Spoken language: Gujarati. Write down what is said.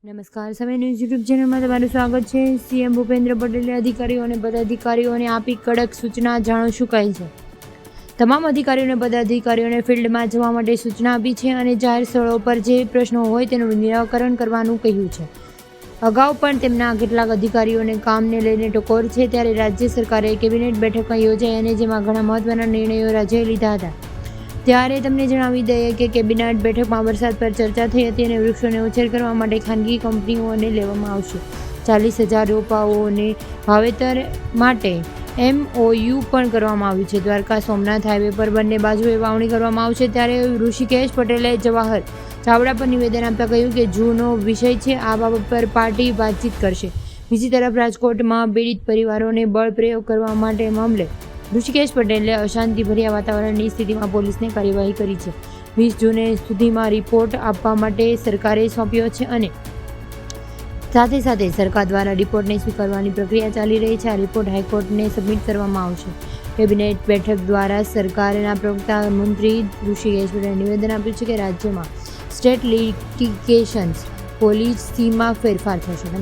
નમસ્કાર, સમય ન્યૂઝ યુટ્યુબ ચેનલમાં તમારું સ્વાગત છે। સીએમ ભૂપેન્દ્ર પટેલે અધિકારીઓ અને પદાધિકારીઓને આપી કડક સૂચના, જાણો શું કહે છે। તમામ અધિકારીઓ અને પદાધિકારીઓને ફિલ્ડમાં જવા માટે સૂચના આપી છે અને જાહેર સ્થળો પર જે પ્રશ્નો હોય તેનું નિરાકરણ કરવાનું કહ્યું છે। અગાઉ પણ તેમના કેટલાક અધિકારીઓને કામને લઈને ટકોર છે, ત્યારે રાજ્ય સરકારે કેબિનેટ બેઠક યોજાઈ અને જેમાં ઘણા મહત્વના નિર્ણયો રાજ્યએ લીધા હતા। ત્યારે તમને જણાવી દઈએ કે કેબિનેટ બેઠકમાં વરસાદ પર ચર્ચા થઈ હતી અને વૃક્ષોને ઉછેર કરવા માટે ખાનગી કંપનીઓને લેવામાં આવશે। 40,000 રોપાઓને વાવેતર માટે MOU પણ કરવામાં આવ્યું છે। દ્વારકા સોમનાથ હાઈવે પર બંને બાજુએ વાવણી કરવામાં આવશે। ત્યારે ઋષિકેશ પટેલે જવાહર ચાવડા પર નિવેદન આપતા કહ્યું કે જૂનો વિષય છે, આ બાબત પર પાર્ટી વાતચીત કરશે। બીજી તરફ રાજકોટમાં પીડિત પરિવારોને બળ પ્રયોગ કરવા માટે મામલે ઋષિકેશ પટેલે અશાંતિભર્યા વાતાવરણની સ્થિતિમાં પોલીસને કાર્યવાહી કરી છે। 20 જૂને સુધીમાં રિપોર્ટ આપવા માટે સરકારે સોંપ્યો છે અને સાથે સાથે સરકાર દ્વારા રિપોર્ટને સ્વીકારવાની પ્રક્રિયા ચાલી રહી છે। આ રિપોર્ટ હાઈકોર્ટને સબમિટ કરવામાં આવશે। કેબિનેટ બેઠક દ્વારા સરકારના પ્રવક્તા મંત્રી ઋષિકેશ પટેલે નિવેદન આપ્યું છે કે રાજ્યમાં સ્ટેટ લિટિગેશન્સ પોલિસીમાં ફેરફાર થશે।